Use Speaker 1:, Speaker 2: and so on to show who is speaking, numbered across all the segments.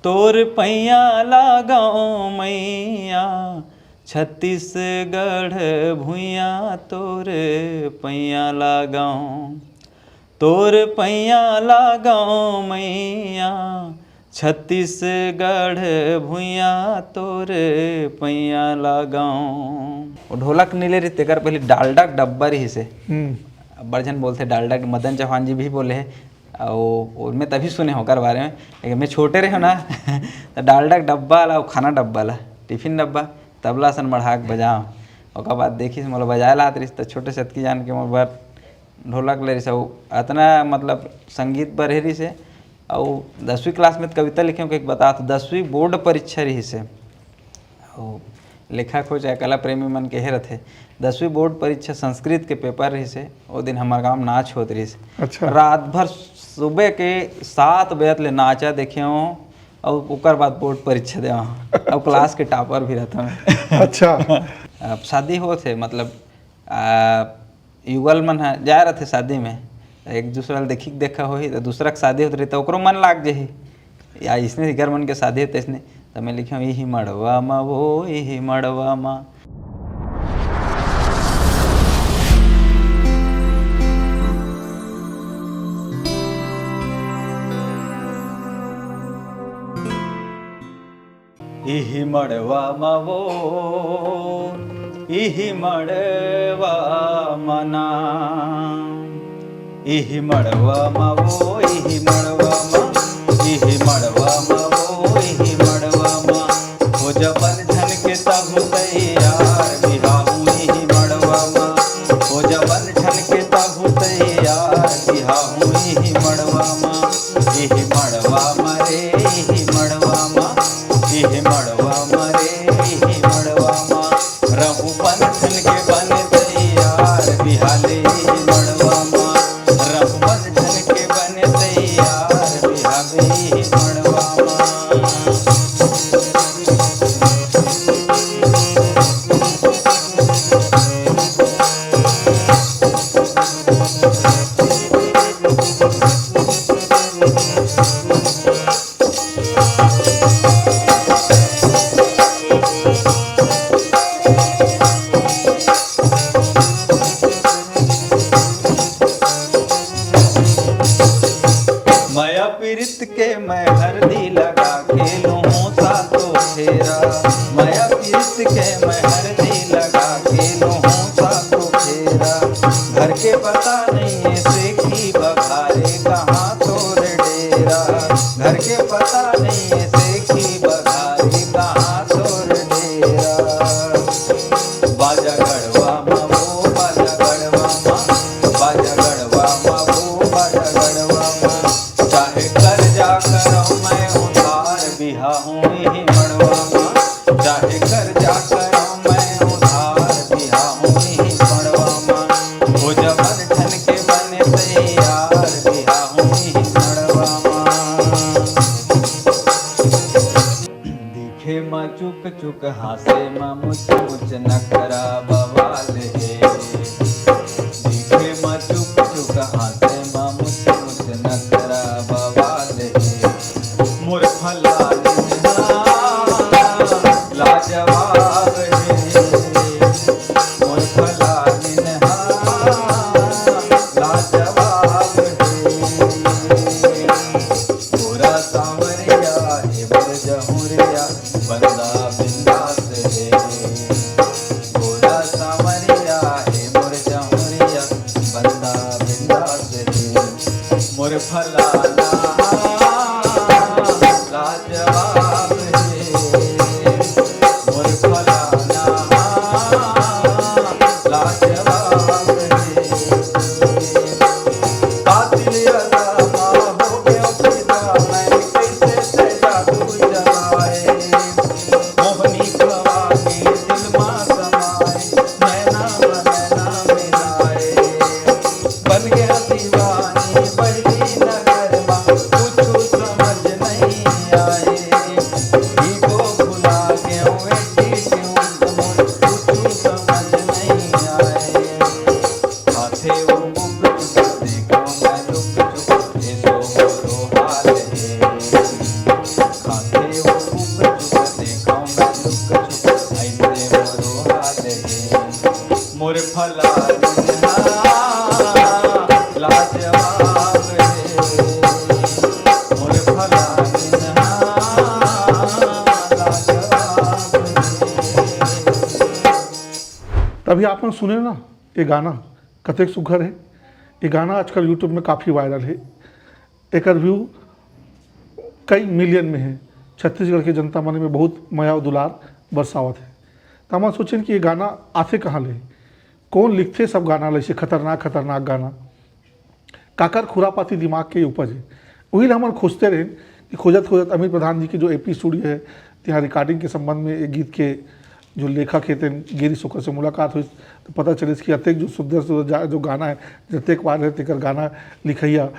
Speaker 1: तोर पैया लगाओ मैया, छत्तीसगढ़ भुइया तोर पैया लगाओ। तोर पैया लगाओ मैया, छत्तीसगढ़ भुइया तोर पैया लगाओ। वो ढोलक नीले रही तेकर पहले डालडा डब्बा रही से बड़जन बोलते डालडा के, मदन चौहान जी भी बोले हैं और मैं तभी सुने होकर बारे में, लेकिन मैं छोटे रहे हो ना तो डालडा डब्बा ला खाना डब्बा ला टिफिन डब्बा तबला सन मढ़ा के बजाओ। और बाद देखी से मोला बजाए लात रही तो छोटे सतकी जान के मोर बार ढोलक ले रही से इतना मतलब संगीत पर रही से। और 10वीं क्लास में कविता लिखे के बता तो 10वीं बोर्ड परीक्षा रही से और लेखक हो चाहे कला प्रेमी मन के हेरत है। 10वीं बोर्ड परीक्षा संस्कृत के पेपर रही से, वो दिन हमारे गाँव में नाच होती रही से।
Speaker 2: अच्छा।
Speaker 1: रात भर सुबह के 7 बजे ले नाचा देखे और ओकर बाद बोर्ड परीक्षा दे और क्लास के टॉपर भी रहता मैं।
Speaker 2: अच्छा।
Speaker 1: अब शादी हो थे मतलब युगल मन है जा रहे थे शादी में, एक दूसरा देखी देखा हो ही तो दूसरा के शादी होती रही तो ओकरो मन लाग जाही या इसने घर मन के शादी होते इसने तो मैं लिखा यही मड़वा माँ वो यही मड़वा माँ। इही मड़वा माँ वो इही मड़वा मना, इही मड़वा माँ वो इही मड़वा माँ, इही मड़वा माँ वो इही मड़वा माँ। हो जबन झन के तब तैयार बिहाहू इही मड़वा माँ, हो जबन झन के तब तैयार बिहाहू इही मड़वा माँ। इही मड़वा मरे इही मड़वा माँ, इही मड़वा मरे इही मड़वा माँ। रहू पंथन के बन तैयार बिहाले इही मड़वा माँ, रहू पंथन के बन तैयार बिहाले इही मड़वा माँ। माया पीरित के मैं हरदी लगा के लूँ सातों फेरा, माया पीरित के मैं हरदी लगा के लूँ सातों फेरा। घर के पता नहीं ऐसे की बखारे कहाँ तोर डेरा, घर के पता नहीं ऐसे की बखारे कहाँ तोर डेरा। बाजा गढ़वा माँ वो बाजा गढ़वा माँ, बाजा गढ़वा माँ वो बाजा गढ़वा माँ। चाहे कर्जा करो मैं उधार बिहाहूँ यही मड़वा माँ, चाहे कर्जा करो मैं उधार बिहाहूँ यही मड़वा माँ। हो जबन ठन के बने तैयार बिहाहूँ यही मड़वा माँ। दिखे माँ चुक चुक हासे माँ मुच मुच नखरा बवाल है, दिखे माँ चुक चुक हासे माँ मुच मुच नखरा बवाल है। मोर फला लाजवाब है, मोर फला लाजवाब है। गोरा सांवरिया है बर जहुरिया बंदा बिंदास है, गोरा सांवरिया है मोर जहुरिया बंदा बिंदास है। मोर फला लाजवाब है, मोर फला लाजवाब है। कातिल अदा हो गया फिदा मैं कैसे से जादू जलाए, मोहनी फलानी हाँ, लाजवाब है मोर फलानी हाँ, लाजवाब है।
Speaker 2: तभी आपने सुने ना ये गाना कतेक सुघर है। ये गाना आजकल यूट्यूब में काफ़ी वायरल है। एक व्यू कई मिलियन में है। छत्तीसगढ़ के जनता मन में बहुत माया और दुलार बरसावत है। तो हम सोचें कि ये गाना आते कहाँ ले, कौन लिखते सब गाना ले, खतरनाक खतरनाक गाना काकर खुरापाती दिमाग के उपज है। वही हम खोजते रहे कि खोजत खोजत अमित प्रधान जी की जो एपी स्टूडियो है यहाँ रिकॉर्डिंग के संबंध में एक गीत के जो लेखक है गिरीश ओकर से मुलाकात हुई तो पता चले कि अतेक जो सुंदर सुंदर जो गाना है जतेक बार है तेकर गाना लिखैया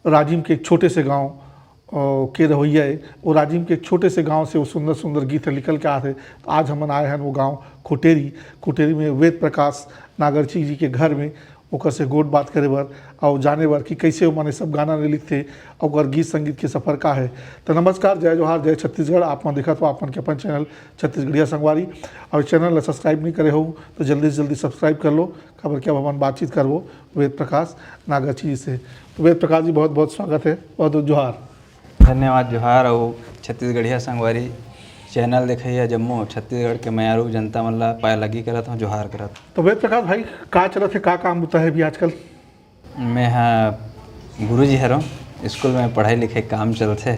Speaker 2: राजिम के एक छोटे से गांव के रवैया है। वो राजिम के एक छोटे से गांव से वो सुंदर सुंदर गीत निकल के आते। तो आज हम आए हैं वो गांव खुटेरी में वेद प्रकाश नागरची जी के घर में ओकर से गोट बात करे बर और जाने बर कि कैसे वो माने सब गाना नहीं लिखते और गीत संगीत के सफ़र का है। तो नमस्कार, जय जोहार, जय छत्तीसगढ़। आप मन देखा तो आपन के अपन चैनल छत्तीसगढ़िया संगवारी और चैनल सब्सक्राइब नहीं करे हो तो जल्दी से जल्दी सब्सक्राइब कर लो। खबर क्या अपन बातचीत करवो वेद प्रकाश नागरची जी से। तो वेद प्रकाश जी बहुत बहुत स्वागत है, बहुत बहुत जोहार।
Speaker 1: धन्यवाद। जोहार। और छत्तीसगढ़िया संगवारी चैनल देखिए जम्मू छत्तीसगढ़ के मयारू जनता मन ला पाए लगी करत हूँ, जोहार करत।
Speaker 2: तो वेद प्रकाश भाई का चलत है, का काम होता है अभी आजकल?
Speaker 1: मैं हाँ गुरु जी हरों, स्कूल में पढ़ाई लिखाई काम चलते।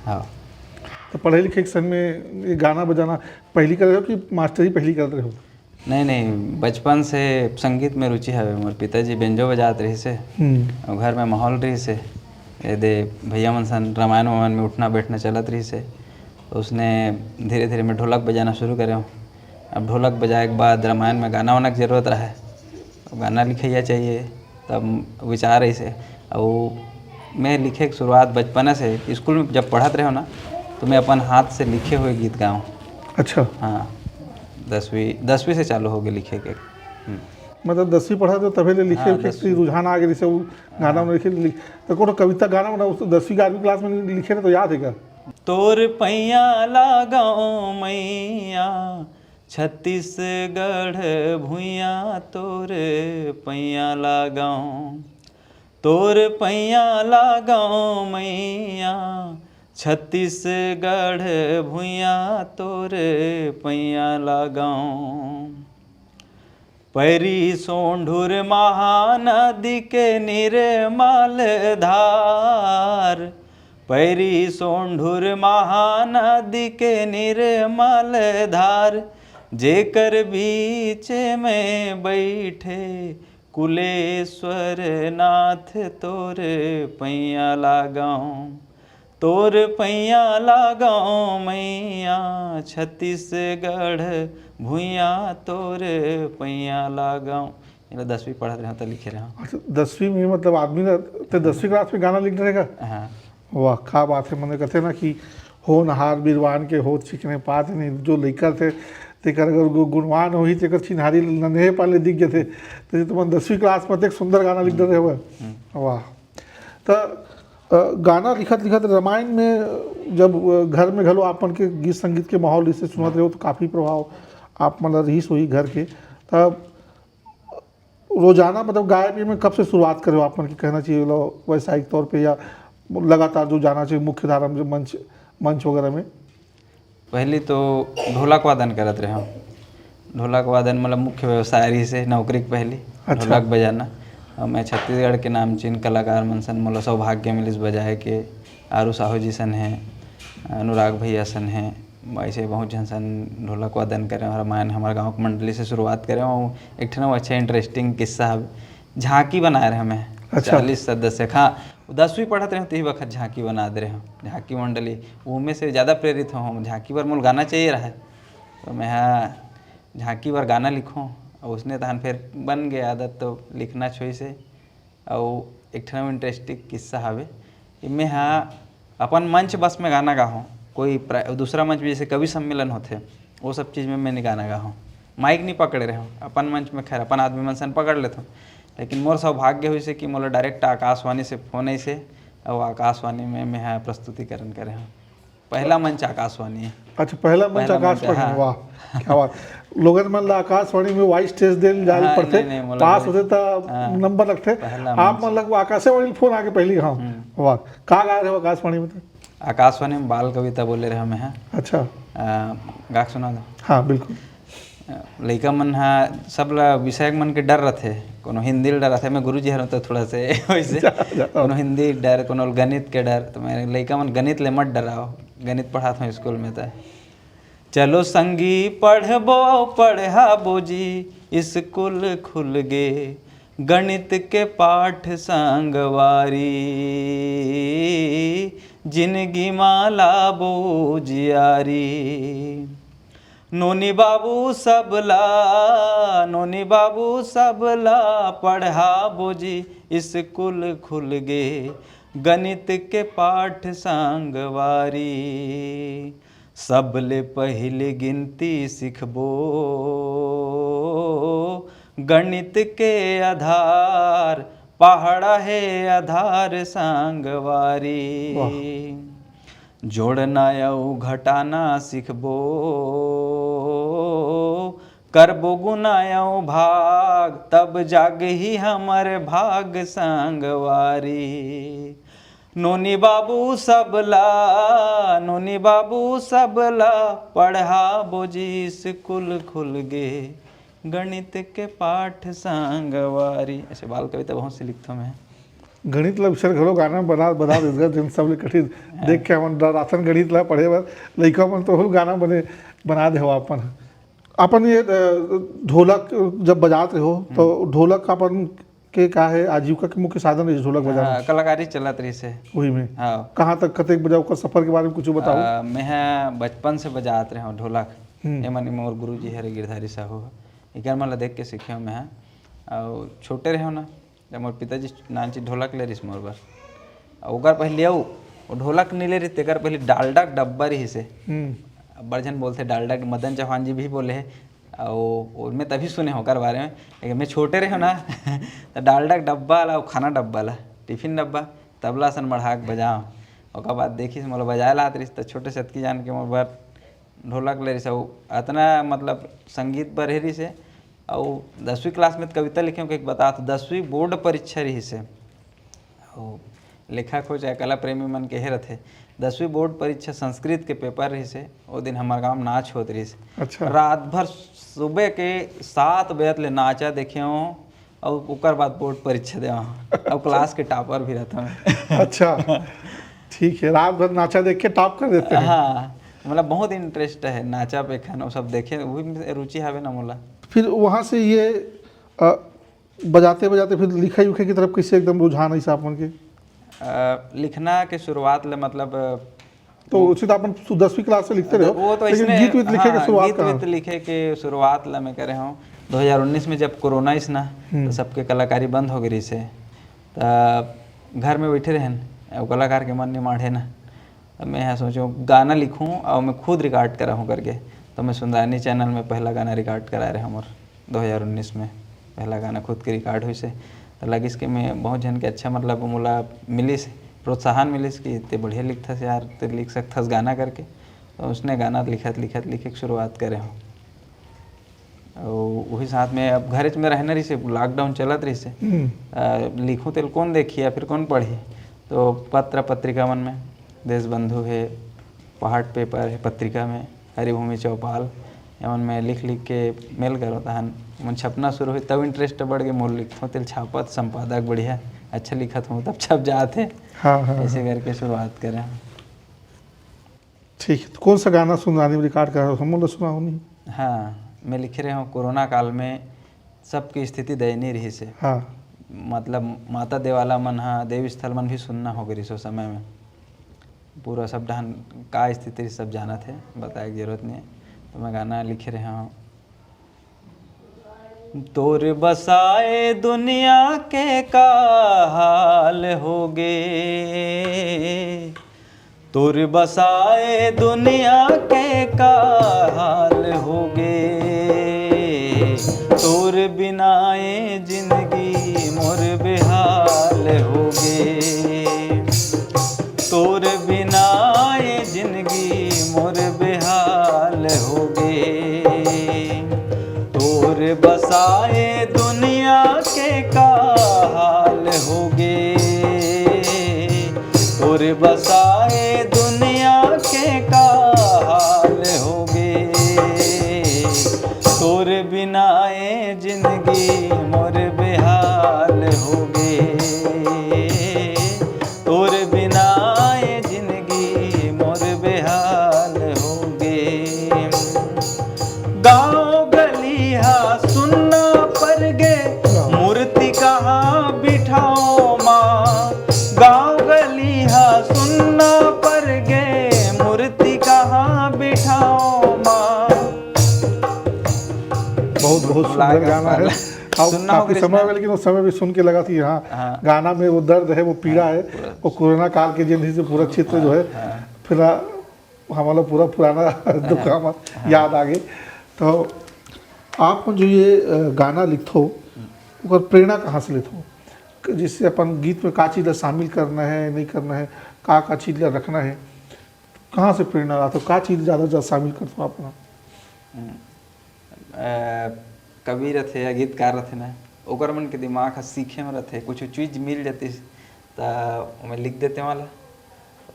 Speaker 1: हाँ।
Speaker 2: तो पढ़ाई लिखाई के संग में ये गाना बजाना पहली कर रहे हो कि मास्टरी पहली कर रहे हो?
Speaker 1: नहीं, बचपन से संगीत में रुचि है। मोर पिताजी बेंजो बजात रही से और घर में माहौल रही से दे भैया मन सन रामायण वामायण में उठना बैठना चलत रही से। तो उसने धीरे धीरे मैं ढोलक बजाना शुरू करे हूँ। अब ढोलक बजाए के बाद रामायण में गाना वाना की ज़रूरत रहा है, तो गाना लिखैया चाहिए। तब विचार ऐसे और मैं लिखे की शुरुआत बचपन से स्कूल में जब पढ़त रहे हो ना तो मैं अपन हाथ से लिखे हुए गीत गाऊँ।
Speaker 2: अच्छा।
Speaker 1: हाँ, 10वीं से चालू हो गए लिखे के।
Speaker 2: मतलब 10वीं पढ़ा तो तभी ले लिखे।
Speaker 1: हाँ,
Speaker 2: रुझान आ गया जैसे वो गाना में लिखे तो कोनो कविता गाना बना उस 10वीं 11वीं क्लास में लिखे तो याद है क्या?
Speaker 1: तोर पैया लगाओ मैया छत्तीसगढ़ भुइया तोर पैया लगाओ, तोर पैया लगाओ मैया छत्तीसगढ़ भुइया तोर पैया लगाओ। पैरी सोंढुर महानदी के निर्मल धार, पैरी सोंढुर महानदी के निर्मल धार, जेकर बीच में बैठे कुलेश्वर नाथ तोर पैया लगाऊं, तोर पैया लगाऊं मैया छत्तीसगढ़ भुइया तोर पैया लगाऊं। 10वीं पढ़ रहे हो तो लिखे रहे हो।
Speaker 2: अच्छा, 10वीं में मतलब आदमी ना तो 10वीं क्लास में गाना लिख रहेगा?
Speaker 1: हाँ।
Speaker 2: वाह, क्या बात है। मैंने कहते ना कि हो नहार बिरवान के हो चिकने पात नहीं, जो लेकर थे तेकर अगर गुणवान हो ही तेकर चिन्हारी नन्हे पाले दिख गए थे तो तुम 10वीं क्लास में एक सुंदर गाना लिख रहे हो। वाह। तो गाना लिखत लिखत रामायण में जब घर में घलो आपन के गीत संगीत के माहौल इससे सुनत रहे हो तो काफ़ी प्रभाव आप मतलब रहीस हुई घर के। तब रोजाना मतलब गायकी में कब से शुरुआत करे हो आपन की कहना चाहिए वैसायिक तौर पे या लगातार जो जाना चाहिए मुख्य धारा में मंच वगैरह में?
Speaker 1: पहले तो ढोलक वादन करत रहे हम। ढोलक वादन मतलब मुख्य व्यवसाय रही से नौकरी के पहले।
Speaker 2: अच्छा।
Speaker 1: ढोलक बजाना और मैं छत्तीसगढ़ के नामचीन कलाकार मन सन मोला सौभाग्य मिलिस बजाए के। आरू साहू जी सन हैं, अनुराग भैया सन हैं, ऐसे बहुत जन सन ढोलक वादन करें। रामायण हमारे गाँव की मंडली से शुरुआत करें और एक ठन अच्छा इंटरेस्टिंग किस्सा है, झांकी बनाए रहे हमें।
Speaker 2: अच्छा।
Speaker 1: 40 सदस्य। हाँ, 10वीं पढ़त रहे तो ही वक्त झांकी बना दे रहे हो, झांकी मंडली वो में से ज़्यादा प्रेरित हो हम। झांकी पर मोल गाना चाहिए रहा तो मैं हाँ झांकी पर गाना लिखूँ और उसने तहन फिर बन गया आदत तो लिखना छोई से। और एक ठन इंटरेस्टिंग किस्सा हवे इनमें हाँ अपन मंच बस में गाना गाहूँ, कोई दूसरा मंच में जैसे कवि सम्मेलन होते वो सब चीज़ में मैंने गाना गाहूँ, माइक नहीं पकड़े रहे हूँ। अपन मंच में खैर अपन आदमी मन सन पकड़ लेता हूँ, लेकिन मोर सौभाग्य हुई से कि मोला डायरेक्ट आकाशवाणी से फोन ऐसे और आकाशवाणी में मैं हाँ प्रस्तुतिकरण करे हूँ। पहला मंच आकाशवाणी है।
Speaker 2: अच्छा, पहला मंच
Speaker 1: पहला मंच,
Speaker 2: आकाशवाणी
Speaker 1: हाँ।
Speaker 2: में, वाह क्या बात। लोगन मन ला आकाशवाणी में वाइस स्टेज देल जाए
Speaker 1: हाँ,
Speaker 2: पड़ते,
Speaker 1: नहीं, मतलब
Speaker 2: पास
Speaker 1: वही।
Speaker 2: होते तो
Speaker 1: हाँ।
Speaker 2: नंबर लगते।
Speaker 1: पहला
Speaker 2: आप मन लग आकाशवाणी फोन आके पहली, हाँ वाह। कहाँ गा रहे हो आकाशवाणी में तो?
Speaker 1: आकाशवाणी में बाल कविता बोले रहे हमें। हाँ,
Speaker 2: अच्छा,
Speaker 1: गा के सुना दो।
Speaker 2: हाँ बिल्कुल।
Speaker 1: लइका मन हा सब ला विषय मन के डर रहते, कोनो हिंदी डर रहते। मैं गुरुजी हर तो थोड़ा से वैसे कोनो हिंदी डर, कोनो गणित के डर। तो मैं लइका मन गणित ले मत डराओ, गणित पढ़ाता हूँ स्कूल में। तो चलो संगी पढ़बो पढ़ाबो जी स्कूल खुल गे, गणित के पाठ संगवारी, जिंदगी माला बोजियारी। नोनी बाबू सबला, नोनी बाबू सबला पढ़ाबो जी स्कूल खुल गे, गणित के पाठ संगवारी। सबले पहले गिनती सिखबो, गणित के आधार पहाड़ा है आधार संगवारी। जोड़ना और घटाना सिखबो, करबो गुना और भाग, तब जाग ही हमर भाग संगवारी। नोनी बाबू सबला, नोनी बाबू सबला पढ़ाबो जी स्कूल खुल गे, गणित के पाठ संगवारी। ऐसे बाल कविता बहुत सी लिखता मैं।
Speaker 2: गणित ला विषय घलो गाना बना बना देगा, जिन सब ले कठिन देख के हमन राशन गणित ला पढ़े बर लइका मन तो गाना बना दे हो। अपन ये ढोलक जब बजाते हो तो ढोलक अपन के का है आजीविका के मुख्य साधन है ढोलक बजाना?
Speaker 1: हाँ, कलाकारी चलत रही से
Speaker 2: वही में।
Speaker 1: हाँ।
Speaker 2: कहाँ तक कतेक बजाओ का सफर के बारे में कुछ बताओ।
Speaker 1: मैं बचपन से बजात रहा हूँ ढोलक। ये मन मोर गुरु जी हरे गिरधारी साहू इकर मन ला देख के सीखे हूँ मैं। और छोटे रहे हो ना, जब मोर पिताजी नानची ढोलक ले रही मोर बर, ओकर पहले आऊ वो ढोलक नहीं ले रही, तेकर पहले डालडा के डब्बा रही से। बड़जन बोलते डालडा के, मदन चौहान जी भी बोले है, और मैं तभी सुने होकर बारे में। लेकिन मैं छोटे रहे हो ना तो डालडा के डब्बा ला, खाना डब्बा ला, टिफिन डब्बा, तबला सन बढ़ा के बजाओ। और बाद देखी से मोला बजाए लात रही, तो छोटे सतकी जान के मोर बार ढोलक ले रही से। इतना मतलब संगीत पर रही से। और 10वीं क्लास में कविता लिखे हो, एक बता तो 10वीं बोर्ड परीक्षा रही से। और लेखक हो चाहे कला प्रेमी मन के हेरत है, 10वीं बोर्ड परीक्षा संस्कृत के पेपर रही से। वो दिन हमारे गाँव में नाच होत रही से।
Speaker 2: अच्छा।
Speaker 1: रात भर सुबह के 7 बजे ले नाचा देखे हूँ, और उकर बाद बोर्ड परीक्षा दे और क्लास के टॉपर भी रहता मैं।
Speaker 2: अच्छा ठीक है, रात भर नाचा देख के टॉप कर देते हैं।
Speaker 1: हाँ, मतलब बहुत इंटरेस्ट है नाचा पे, खाना सब देखे, वो भी रुचि है ना मोला। फिर
Speaker 2: वहाँ से ये बजाते बजाते फिर लिखाई उखाई की तरफ कैसे एकदम रुझान ऐसा अपन के?
Speaker 1: लिखना के शुरुआत ले मतलब
Speaker 2: तो उसी तो अपन 10वीं क्लास से लिखते रहे,
Speaker 1: वो तो
Speaker 2: लेकिन
Speaker 1: इसने
Speaker 2: गीत वीत लिखे के शुरुआत
Speaker 1: गीत वीत लिखे के शुरुआत ला मैं करे हूँ 2019 में, जब कोरोना इस ना, तो सबके कलाकारी बंद हो गई से। तो घर में बैठे रहन और कलाकार के मन नहीं माढ़े ना, तो मैं यहाँ सोचूँ गाना लिखूँ और मैं खुद रिकॉर्ड करा हूँ करके। तो मैं सुंदरानी चैनल में पहला गाना रिकॉर्ड करा रहे हूँ, 2019 में पहला गाना खुद के रिकॉर्ड हुई से। तो लगिस कि मैं बहुत जन के अच्छा मतलब मोला मिलिस, प्रोत्साहन मिलिस कि इतने बढ़िया लिखता से यार, तो लिख सकथस गाना करके। तो उसने गाना लिखे के शुरुआत करे हूँ। और वही साथ में अब घर में रहना रही से, लॉकडाउन चलत रही से, लिखूँ तो कौन देखी या फिर कौन पढ़ी। तो पत्र पत्रिका मन में देश बंधु है, पहाड़ पेपर है पत्रिका में, हरिभूमि चौपाल, एमन में लिख के मेल करो तहन मन छपना शुरू हुई। तब इंटरेस्ट बढ़ गए, मोल लिखूँ तेल छापत, संपादक बढ़िया अच्छा लिखत हूँ, तब छप जाते।
Speaker 2: हाँ हाँ,
Speaker 1: ऐसे करके शुरुआत करें।
Speaker 2: ठीक है, तो कौन सा गाना सुनाने में रिकॉर्ड कर रहे हो, हम सुना हो नहीं?
Speaker 1: हाँ, मैं लिख रहे हूँ कोरोना काल में सबकी स्थिति दयनीय रही से।
Speaker 2: हाँ,
Speaker 1: मतलब माता देवाला मन, हाँ देवी स्थल मन भी सुनना हो गई सो समय में, पूरा सब ढहन का स्थिति सब जाना थे, बताए की जरूरत नहीं है। तो मैं गाना लिख रहे हूँ। तोर बसाए दुनिया के का हाल होगे, तोर बसाए दुनिया के का हाल होगे, तोर बिनाए जिंदगी मोर बेहाल होगे, तोर बिनाए जिंदगी ए दुनिया के का हाल होगे, तोर बिना ए जिंदगी मोर बेहाल होगे, तोर बिना ए जिंदगी मोर बेहाल होगे। गाँव गलिया सुनना पर गे, मूर्ति कहाँ बिठाओ माँ, गाँव गलिया सुनना पर गे, मूर्ति कहाँ बिठाओ माँ।
Speaker 2: बहुत बहुत सुंदर गाना है।
Speaker 1: सुनना हो
Speaker 2: काफी समय में, लेकिन उस समय भी सुन के लगा कि हाँ गाना में वो दर्द है, वो पीड़ा है, वो कोरोना काल के जिंदगी से पूरा चित्र जो है फिर हमारा पूरा पुराना दुख हमारा याद आ गए। तो आप जो ये गाना लिखो ओकर प्रेरणा कहाँ से लेते हो, जिससे अपन गीत में का चीज़ शामिल करना है नहीं करना है, का चीज़ रखना है, कहाँ से प्रेरणा आता हो, का चीज़ ज़्यादा शामिल करते हो अपना?
Speaker 1: कवि रहते या गीतकार रहते ना, ओकर मन के दिमाग सीखे में रहते, कुछ चीज़ मिल जाती तो मैं लिख देते वाला।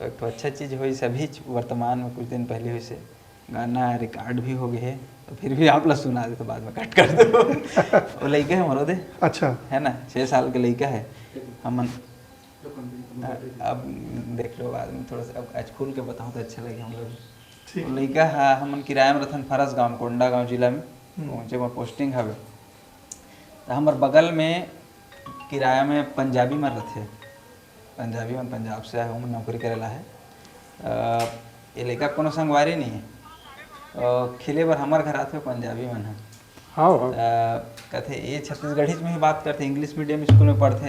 Speaker 1: एक तो अच्छा चीज़ हुई सभी वर्तमान में कुछ दिन पहले हुई से गाना रिकॉर्ड भी हो गए है, तो फिर भी आप लोग सुना दे तो बाद में कट कर दो। वो लड़का है मरो दे, अच्छा है ना, 6 साल का लड़का है। हम अब देख लो बाद में थोड़ा सा, अब आज खुल के बताऊँ तो अच्छा लगे हम लोग। लड़का है हम किराया में रहन फरस गाँव कोंडा गाँव जिला में पहुँचे, वहाँ पोस्टिंग हवे। तो हमारे बगल में किराया में पंजाबी में रहते, पंजाबी में पंजाब से आए, मैं नौकरी करेला है। ये लड़का कोनो संगवारी नहीं है, खिले बार हमारे घर आते हो पंजाबी मन है। हाँ कहते ये छत्तीसगढ़ी में ही बात करते, इंग्लिश मीडियम स्कूल में पढ़ते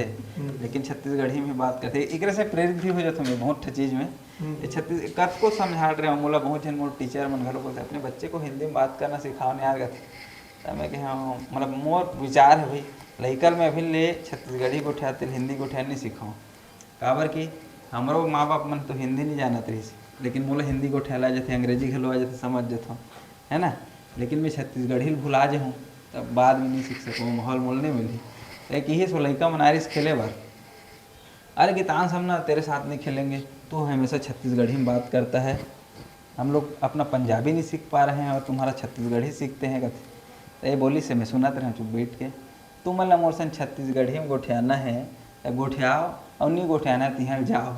Speaker 1: लेकिन छत्तीसगढ़ी में ही बात करते। एक से प्रेरित भी हो जाता हूँ बहुत चीज़ में। ये छत्तीस कत को समझा रहे मोला बहुत जन मोर टीचर मन घर बोलते अपने बच्चे को हिंदी में बात करना सिखाओ नहीं आ गए। तो मैं कहा हाँ मतलब मोर विचार है भाई लड़कल में अभी ले छत्तीसगढ़ी को उठाते हिंदी को उठा नहीं सिखाऊँ, काबर कि हमारो माँ बाप मन तो हिंदी नहीं जानत रही, लेकिन मोला हिंदी को ठहला जाते, अंग्रेजी घलो आ जाते, समझ जाता हूँ है ना। लेकिन मैं छत्तीसगढ़ी भुला जाऊँ तब बाद में नहीं सीख सकूँ, माहौल मोल नहीं मिली। तो एक यही सो लड़का मनारिस खेले बार, अरे गीतान हम ना तेरे साथ नहीं खेलेंगे, तो हमेशा छत्तीसगढ़ी में बात करता है, हम लोग अपना पंजाबी नहीं सीख पा रहे हैं और तुम्हारा छत्तीसगढ़ी सीखते हैं कहते। तो ये बोली से मैं सुनत रहा चुप बैठ के, तुम मतलब मोर सन छत्तीसगढ़ी में गोठियाना है गोठियाओ और नहीं गोठियाना तिहार जाओ।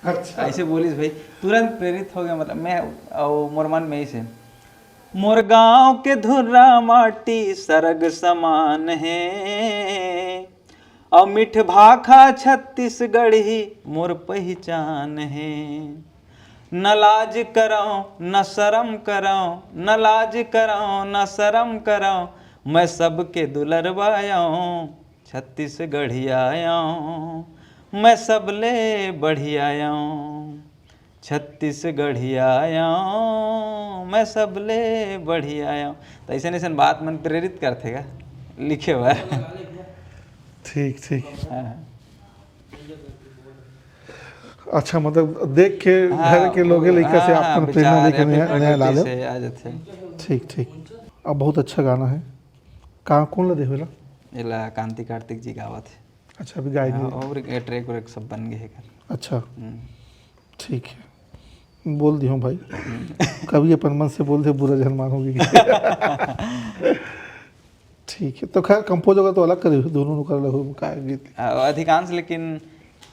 Speaker 1: अच्छा ऐसे बोलिस भाई, तुरंत प्रेरित हो गया। मतलब मैं और मोर मन में से मोर गाँव के धुर्रा माटी सरग समान है, और मिठ भाखा छत्तीसगढ़ी मोर पहचान है। न लाज कराऊं न शर्म कराऊं, न लाज कराऊं न शर्म कराऊं, मैं सबके दुलरवायाऊं छत्तीसगढ़ियाऊं, मैं सबले बढ़ियाऊं छत्तीसगढ़ियाऊं, मैं सबले बढ़ियाऊं। तो ऐसे ऐसे बात मन प्रेरित करते का लिखे हुआ।
Speaker 2: ठीक ठीक अच्छा, मतलब देख के घर के लोग लड़का से आपको प्रेरणा लेके नया ला ले
Speaker 1: आ जाते।
Speaker 2: ठीक ठीक। अब बहुत अच्छा गाना है, कहाँ कौन ला देवेला?
Speaker 1: इला कांति कार्तिक जी गावत है। अच्छा
Speaker 2: अभी गाएंगे
Speaker 1: और ट्रैक व्रैक सब बन गए है। अच्छा
Speaker 2: ठीक है, बोल दियो भाई कभी अपन मन से बोल दे बुरा जन मानोगी। ठीक है, तो खैर कंपोज होगा तो अलग करे, दोनों कर लो का गीत
Speaker 1: अधिकांश। लेकिन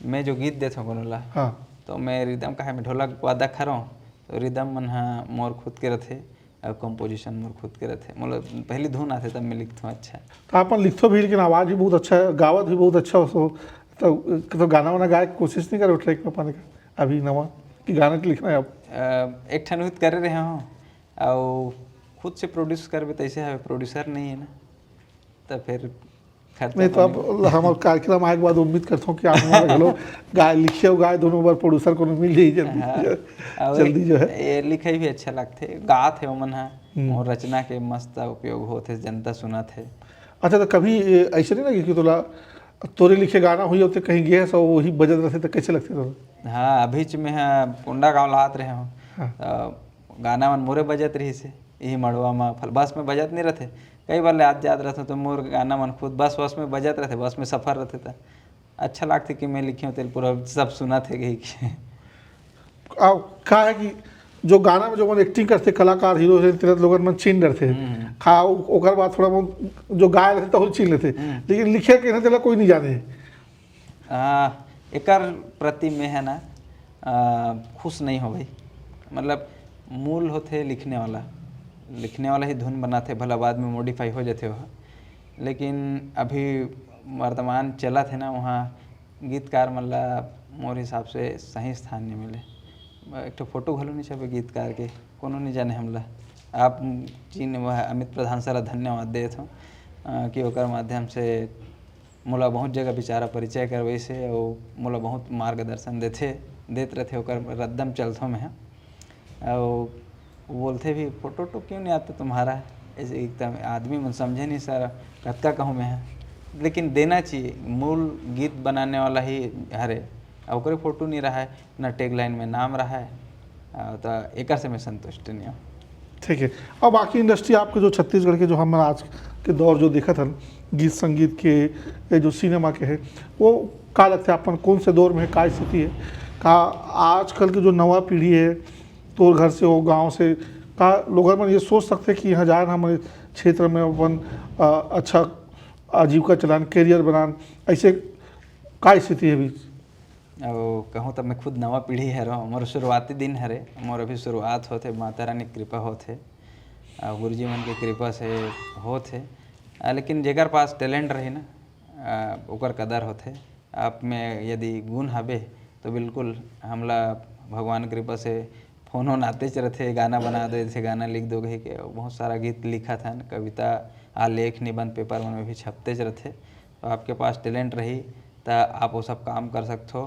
Speaker 1: मैं जो गीत देता हूँ कोनोला
Speaker 2: हाँ
Speaker 1: तो मैं रिदम का है मैं ढोलक वादा खरा तो रिदम मन हाँ मोर खुद के रहते और कंपोजिशन मोर खुद के रहते, मतलब पहली धुन आते तब मैं लिखता हूँ। अच्छा
Speaker 2: तो अपन लिखते भी, लेकिन आवाज़ भी बहुत अच्छा है, गावत भी बहुत अच्छा हो। तो गाना वाना गाए कोशिश नहीं करो ट्रैक में पाने का अभी नवा कि गाना तो लिखना है? अब
Speaker 1: एक ठन कर रहे हो और खुद से प्रोड्यूस करबे तो ऐसे है, प्रोड्यूसर नहीं है ना, तो फिर
Speaker 2: नहीं। तो अब हमारे कार्यक्रम आए के बाद उम्मीद करता हूँ कि आप हमारे लोग गाय लिखे हो गाय दोनों बार प्रोड्यूसर को मिल जाए जल्दी जो है।
Speaker 1: ये लिखे भी अच्छा लगते, गात है मन है और रचना के मस्त उपयोग होते, जनता सुनत है।
Speaker 2: अच्छा, तो कभी ऐसे नहीं लगे कि तोला तोरे लिखे गाना हुई होते कहीं गए सो वही बजत रहते तो कैसे लगते तो?
Speaker 1: हाँ अभी में कुंडा गाँव लात रहे हो गाना मन मोरे बजत रही से यही मड़वा में बस में बजत नहीं रहते, कई बार याद याद रहते तो मोर गाना मन खुद बस में बजत रहते, बस में सफ़र रहते था अच्छा लगते कि मैं लिखी हूँ तेल पूरा सब सुना थे गई।
Speaker 2: का है कि जो गाना में जो मन एक्टिंग करते कलाकार हीरो है तेरे लोगन मन छीन रहते खा ओकर बाद थोड़ा बहुत जो गाय रहते तो छीन लेते लेकिन लिखे के तेला कोई नहीं जाने।
Speaker 1: एकर प्रति में है ना खुश नहीं हो गई। मतलब मूल होते लिखने वाला ही धुन बनाते, भला बाद में मॉडिफाई हो जाते वह, लेकिन अभी वर्तमान चला थे ना वहाँ गीतकार मतलब मोर हिसाब से सही स्थान नहीं मिले। एक तो फोटो घलो नहीं छपे गीतकार के, कोनो नहीं जाने हमला। आप चीन वह अमित प्रधान सर धन्यवाद देत हूँ कि ओकर माध्यम से मोला बहुत जगह बेचारा परिचय करवै से और मोला बहुत मार्गदर्शन देत रहते ओकर रद्दम चलथों में है। और बोलते भी फोटो क्यों नहीं आता तुम्हारा, ऐसे एकदम आदमी मन समझे नहीं सर कतका कहूँ मैं है, लेकिन देना चाहिए। मूल गीत बनाने वाला ही हरे और ओकरे फोटो नहीं रहा है ना टैग लाइन में नाम रहा है, तो एक से मैं संतुष्ट नहीं हूँ।
Speaker 2: ठीक है। और बाकी इंडस्ट्री आपके जो छत्तीसगढ़ के जो हम आज के दौर जो देखा था गीत संगीत के ये जो सिनेमा के है वो का लगता है अपन कौन से दौर में है, का स्थिति है, का आजकल की जो नवा पीढ़ी है तो घर से हो गांव से का लोग अपन ये सोच सकते हैं कि यहाँ जाए हमारे क्षेत्र में अपन अच्छा आजीविका चलान करियर बनान, ऐसे का स्थिति है बीच?
Speaker 1: और कहूँ तब मैं खुद नवा पीढ़ी है रहा, मोर शुरुआती दिन हरे, मोर अभी शुरुआत होते माता रानी कृपा होते गुरु जी मन की कृपा से होते, लेकिन जेकर पास टैलेंट रही ना ओकर कदर होते। आप में यदि गुण हबे तो बिल्कुल हमला भगवान कृपा से फोन होन आतेच रहते, गाना बना देते, गाना लिख दो कही के बहुत सारा गीत लिखा था, कविता आलेख निबंध पेपर में भी छपतेच रहते। तो आपके पास टैलेंट रही तो आप वो सब काम कर सकते हो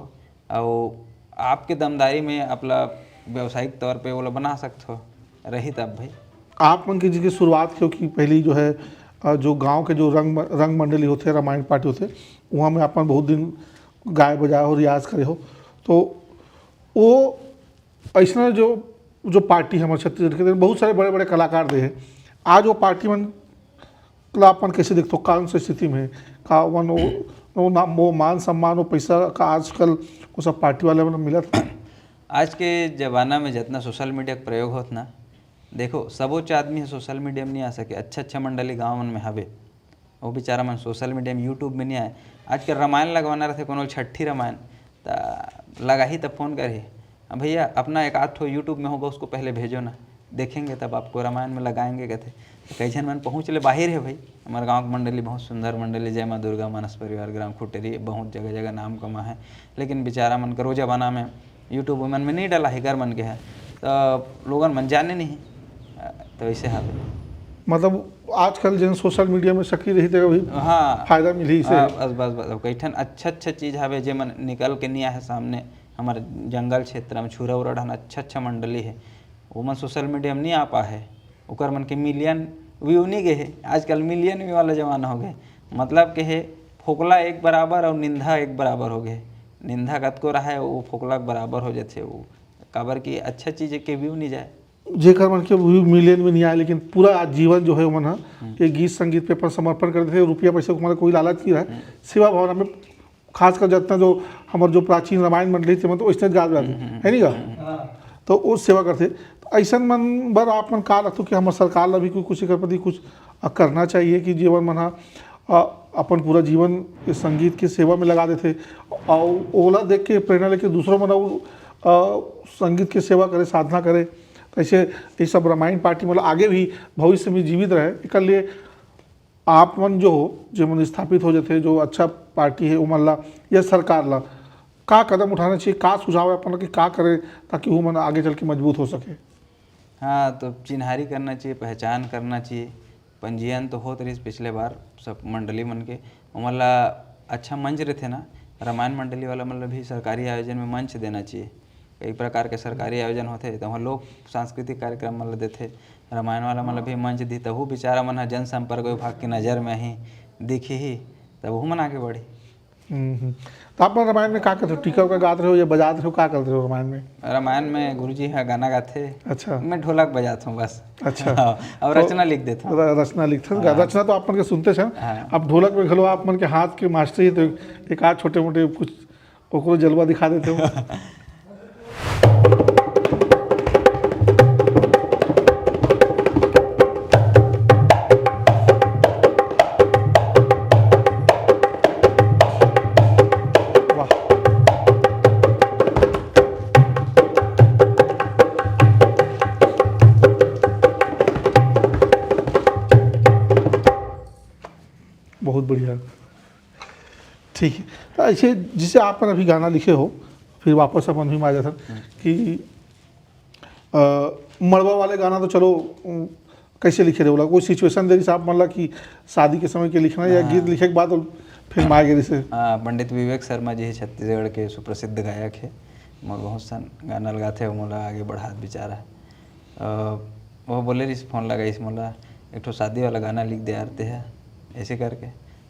Speaker 1: और आपके दमदारी में अपना व्यवसायिक तौर पे वो बना सकते हो रही तब भाई।
Speaker 2: आप मन की जिसकी शुरुआत क्योंकि पहली जो है जो गांव के जो रंग मंडली होते हैं रामायण पार्टी होते वहाँ में अपन बहुत दिन गाय बजाए हो रियाज करे हो, तो वो ऐसा जो पार्टी हमारे छत्तीसगढ़ के बहुत सारे बड़े बड़े कलाकार दे हैं, आज वो पार्टी मन अपन कैसे देखते हो, कौन सी स्थिति में का वन वो मान सम्मान वो पैसा का आजकल वो सब पार्टी वाले में मिला था?
Speaker 1: आज के ज़माना में जितना सोशल मीडिया का प्रयोग होता ना, देखो सबोच आदमी है सोशल मीडिया में नहीं आ सके, अच्छा मंडली गाँव मन में हवे वो बेचारा मन सोशल मीडिया में यूट्यूब में नहीं आए। आज के रामायण लगवाना रहते कोनो छठी रामायण तो लगा ही तब फ़ोन करे भैया अपना एक आध ठो यूट्यूब में होगा उसको पहले भेजो ना, देखेंगे तब आपको रामायण में लगाएंगे कहते। तो कई जन मन पहुँच ले बाहर है भाई, हमारे गांव की मंडली बहुत सुंदर मंडली जय माँ दुर्गा मानस परिवार ग्राम खुटेरी बहुत जगह जगह नाम कमा है, लेकिन बेचारा मन का रोजा बना में यूट्यूब मन में नहीं डाला है, घर मन के है तो लोगन मन जाने नहीं, तो ऐसे हाँ
Speaker 2: मतलब आजकल जिन सोशल मीडिया में सक्रिय रही थे अभी
Speaker 1: हाँ
Speaker 2: फायदा मिली से
Speaker 1: बस कई ठन अच्छा चीज़ हवे जे मन निकल के नहीं आए सामने। हमारे जंगल क्षेत्र में छुरा उरा ढान अच्छा मंडली है वो मन सोशल मीडिया में नहीं आ पा है, ओकर मन के मिलियन व्यू नहीं गए है। आजकल मिलियन व्यू वाला जमाना हो गए, मतलब के है फोकला एक बराबर और निंदा एक बराबर हो गए, निंदा कतको रहा है वो फोकला के बराबर हो जाते वो काबर की अच्छा चीज़ के व्यू नहीं जाए
Speaker 2: जेकर मन के व्यू मिलियन में नहीं आए, लेकिन पूरा जीवन जो है वो मन ये गीत संगीत पे अपन समर्पण करते थे, रुपया पैसे को कोई लालच नहीं रहा, सेवा भावना में खासकर जितना जो हमारे जो प्राचीन रामायण मंडली थे मतलब वैसे गाज जाते है नहीं का, तो वो सेवा करते। तो ऐसा मन बर आप मन का लगता कि हमारे सरकार ला भी कुछ एकर प्रति कुछ करना चाहिए कि जीवन मन अपन पूरा जीवन इस संगीत की सेवा में लगा देते और ओला देख के प्रेरणा लेके दूसरों मन संगीत की सेवा करे साधना करे, ऐसे ये सब रामायण पार्टी मतलब आगे भी भविष्य में जीवित रहे। एक लिए आप मन जो मन स्थापित हो जाते जो अच्छा पार्टी है उमन ला या सरकार ला का कदम उठाना चाहिए, का सुझाव है अपन कि का करे ताकि वो मन आगे चल के मजबूत हो सके?
Speaker 1: हाँ तो चिन्हारी करना चाहिए, पहचान करना चाहिए, पंजीयन तो होत रही पिछले बार सब मंडली मन के उमला अच्छा मंच रहते ना, रामायण मंडली वाला मतलब भी सरकारी आयोजन में मंच देना चाहिए। कई प्रकार के सरकारी आयोजन होते तो वहाँ लोग सांस्कृतिक कार्यक्रम मतलब देते, रामायण वाला मतलब भी मंच दी तब वो बेचारा मन जनसंपर्क विभाग की नज़र में ही दिखी ही तब वो मन आगे बढ़ी।
Speaker 2: तो आप रामायण में क्या करते हो, टीका उका गाते हो या बजाते हो, क्या करते हो रामायण में?
Speaker 1: रामायण में गुरुजी है गाना गाते,
Speaker 2: अच्छा
Speaker 1: मैं ढोलक बजाता हूँ बस।
Speaker 2: अच्छा
Speaker 1: और
Speaker 2: तो
Speaker 1: रचना लिख देता हूँ।
Speaker 2: रचना लिखते हैं, रचना तो आप मन के सुनते हैं। अब ढोलक में घलो आप मन के हाथ के मास्टर ही तो एक आध छोटे मोटे कुछ ओकरो जलवा दिखा देते हो। बढ़िया। ठीक है, तो ऐसे जिसे आप अभी गाना लिखे हो, फिर वापस अपन भी आ जाता कि मड़वा वाले गाना तो चलो कैसे लिखे रहे बोला, कोई सिचुएशन दे रही साहब मतलब कि शादी के समय के लिखना या गीत लिखे के बाद फिर आ गए से।
Speaker 1: पंडित विवेक शर्मा जी छत्तीसगढ़ के सुप्रसिद्ध गायक है, मोर बहुत सन गाना लगाते हैं, मोला आगे बढ़ात बेचारा। वो बोले रही फ़ोन लगाई मोला एक ठो शादी वाला गाना लिख दे आते हैं ऐसे करके,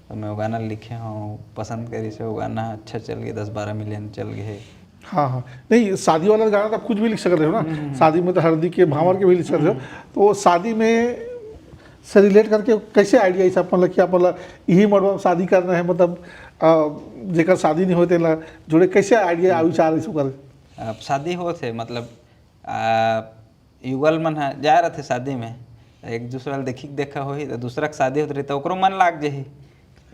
Speaker 1: तो मैं वो गाना लिखे हूँ, पसंद करी से वो गाना अच्छा चल गया, 10-12 मिलियन चल गए।
Speaker 2: हाँ हाँ, नहीं शादी वाला गाना तो आप कुछ भी लिख सकते हो ना, शादी में तो हल्दी के भावर के भी लिख सकते हो, तो शादी में से रिलेट करके कैसे आइडिया ऐसा मतलब कि आप मतलब यही मरवा शादी करना है, मतलब जेकर शादी नहीं होते ला जुड़े, कैसे आइडिया विचार इसको कर?
Speaker 1: अब शादी हो थे मतलब युगल मन जा रहे थे शादी में, एक दूसरा देखा हो तो दूसरा के शादी होते रही तो ओकरो मन लाग जाही,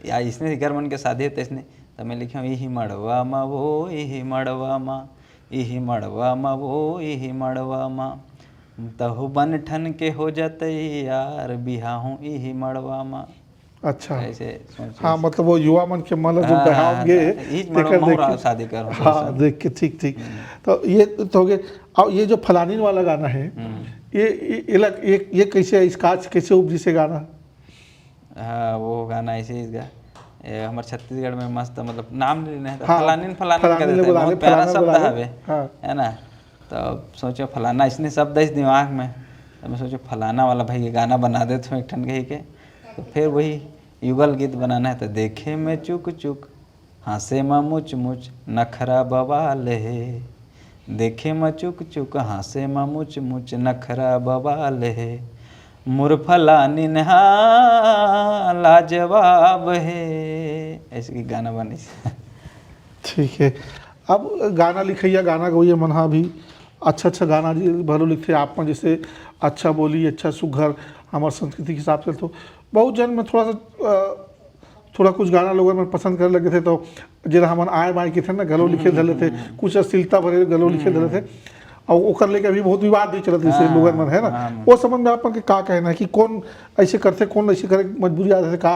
Speaker 1: या इसने घर मन के शादी होते इसने, तो मैं लिखा यही मड़वा मा वो यही मड़वा मा, यही मड़वा मा वो यही मड़वा मा, तहु बन ठन के हो जाते यार बिहाहूँ यही मड़वा मा।
Speaker 2: अच्छा
Speaker 1: ऐसे
Speaker 2: हाँ, मतलब वो युवा मन के मतलब जो बहाओगे
Speaker 1: शादी कर,
Speaker 2: हाँ देख के, ठीक ठीक। तो ये तो हो गए। और ये जो फलानीन वाला गाना है, ये कैसे इसका कैसे उपजी से गाना?
Speaker 1: हाँ वो गाना ऐसे ही हमारे छत्तीसगढ़ में मस्त मतलब नाम लेना है, फलानीन फलाना कर देते हैं, बहुत प्यारा शब्द है ना, तो सोचो फलाना इसने शब्द इस दिमाग में, तो मैं सोचो फलाना वाला भाई ये गाना बना देते हूँ एक ठन कही के, तो फिर वही युगल गीत बनाना है। तो देखे में चुक चुक हंसे में मुच मुच नखरा बवाल है, देखे में चुक चुक हंसे में मुच मुच नखरा बवाल है, मुरफलानी नहा लाजवाब है, ऐसे की गाना बनी।
Speaker 2: ठीक है, अब गाना लिखैया गाना गवैया मन हा भी अच्छा गाना जी भलो लिखते आप में, जैसे अच्छा बोली अच्छा सुघर हमारे संस्कृति के हिसाब से, तो बहुत जन में थोड़ा कुछ गाना लोगों में पसंद करने लगे थे, तो जरा हम आए बाए के थे ना गलो लिखे धले थे, कुछ अश्लीलता भरे गलो लिखे धले थे, और ओकर लेके अभी बहुत विवाद भी चलत जैसे लोगन मन है ना, वो समझ में आप के का कहना है कि कौन ऐसे करते कौन ऐसे करे, मजबूरी आते थे का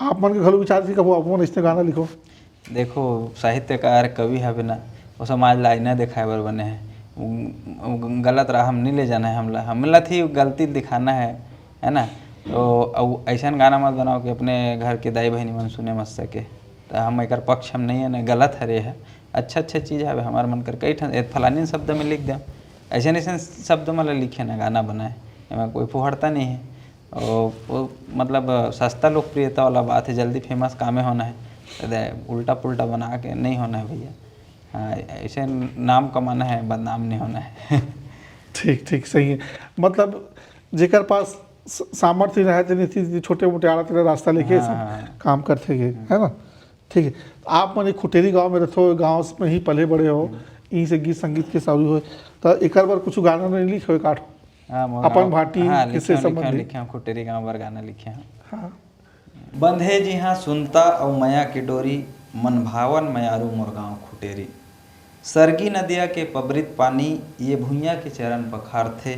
Speaker 2: आप मन के घलो विचार थी कब आप ऐसे गाना लिखो?
Speaker 1: देखो साहित्यकार कवि है बिना वो समाज ला आईना दिखाए बर बने हैं, गलत राह हम नहीं ले जाना है, हमला थी गलती दिखाना है ना, तो ऐसा गाना मत बनाओ कि अपने घर के दाई बहनी मन सुने मत सके, तो हम एक पक्ष हम नहीं है ना, गलत हरे है, अच्छा चीज़ है हमारे मन कर कई ठन फलानी शब्द में लिख दें, ऐसे शब्द मतलब लिखे ना गाना बनाए, हमें कोई फुहड़ता नहीं है, और वो मतलब सस्ता लोकप्रियता वाला बात है, जल्दी फेमस कामें होना है, उल्टा पुल्टा बना के नहीं होना है भैया, हाँ ऐसे नाम कमाना है, बदनाम नहीं होना है।
Speaker 2: ठीक ठीक सही है, मतलब जेकर पास सामर्थ्य रहते नहीं थी, छोटे मोटे आड़ा तेरा रास्ता लेके सब काम करते गए है ना। ठीक है, आप मैंने खुटेरी गांव में रहते हो, गांव में ही पले बड़े हो, यहीं से गीत संगीत के सारू हो, तो एक बार कुछ गाना नहीं लिखे काठ अपन भाटी किससे संबंधित
Speaker 1: लिखे खुटेरी गांव पर गाना लिखे हैं। बंधे जी हाँ सुनता और मया के डोरी, मन भावन मयारू मोर गाँव खुटेरी, सरगी नदिया के पबरित पानी, ये भुइयाँ के चरण पखार थे,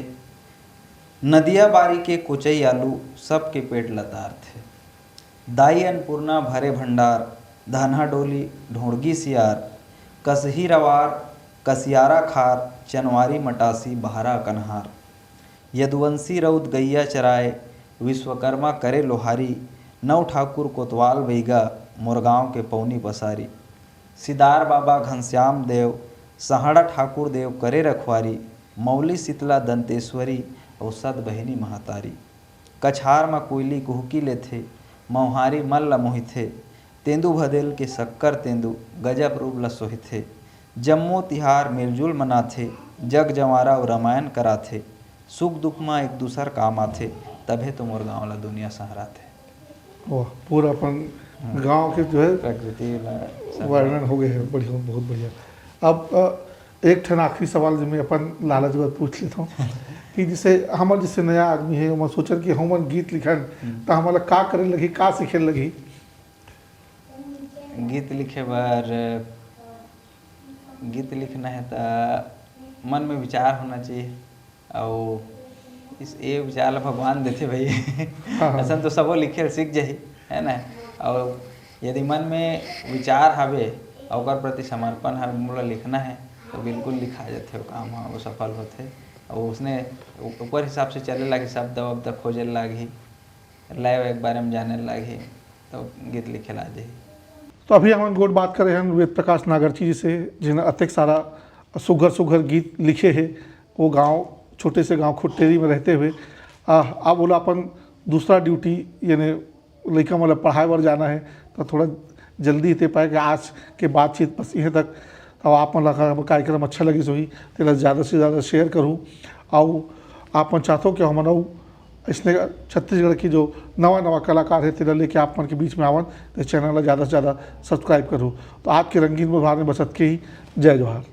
Speaker 1: नदिया बारी के कोचई आलू सबके पेट लतार थे, दाई अन्नपूर्णा भरे भंडार, धनहा डोली ढोड़गी सियार, कसही रवार कसियारा खार, चनवारी मटासी बहारा कन्हार, यदुवंशी रौद गैया चराए, विश्वकर्मा करे लोहारी, नौ ठाकुर कोतवाल बैगा, मोरगांव के पौनी पसारी, सिदार बाबा घनश्याम देव, सहाड़ा ठाकुर देव करे रखवारी, मौली शीतला दंतेश्वरी, औसत बहिनी महातारी, कछार में कोयली कुहकी ले थे, मौहारी मल्ल मोहि थे, तेंदु भदेल के शक्कर तेंदु, गजब रूप ल सोहि थे, जम्मो तिहार मिलजुल मनाथे, जग जंवारा और रामायण कराथे, सुख दुख में एक दूसर काम आथे, तभे तो मोर गाँव ला दुनिया सहारा थे।
Speaker 2: वाह, पूरा अपन गांव के जो है
Speaker 1: प्रकृति
Speaker 2: वर्णन हो गए हैं, बढ़िया बहुत बढ़िया। अब एक ठन आखिरी सवाल जो मैं अपन लालच बात पूछ लेता हूँ कि जैसे हमारे जैसे नया आदमी है, हम सोचल कि हम गीत लिखन तो हमारा का करे लगी, का सीखे लगी?
Speaker 1: गीत लिखे बार गीत लिखना है तो मन में विचार होना चाहिए, और इस ये विचार भगवान देते भाई, ऐसा तो सबो लिखे सीख जाही है ना, और यदि मन में विचार हवे और ओकर प्रति समर्पण हवे मोला लिखना है तो बिल्कुल लिखा जाथे, वो काम ह वो सफल होथे। और उसने ओकर हिसाब से चले लागी, शब्द वब्द खोजे लागी, लय एक बारे में जाने लागी तो गीत लिखे ला जाही।
Speaker 2: तो अभी हम गोट बात कर रहे हैं वेद प्रकाश नागरची जी से, जिन्हें अत्यक सारा सुघर सुघर गीत लिखे हैं। वो गांव, छोटे से गांव खुट्टेरी में रहते हुए अब बोला अपन दूसरा ड्यूटी यानी लड़का मतलब पढ़ाई बर जाना है, तो थोड़ा जल्दी ते पाए कि आज के बातचीत बस यहाँ तक। तो आप मन कार्यक्रम अच्छा लगी सोही तेला ज़्यादा से ज़्यादा शेयर करूँ। और आप मन चाहते हो कि हम इसने छत्तीसगढ़ की जो नवा नवा कलाकार है तेरा लेके आप मन के बीच में आवन, तो चैनल ज़्यादा से ज़्यादा सब्सक्राइब करूँ। तो आपके रंगीन व्यवहार में बसत के ही जय जोहार।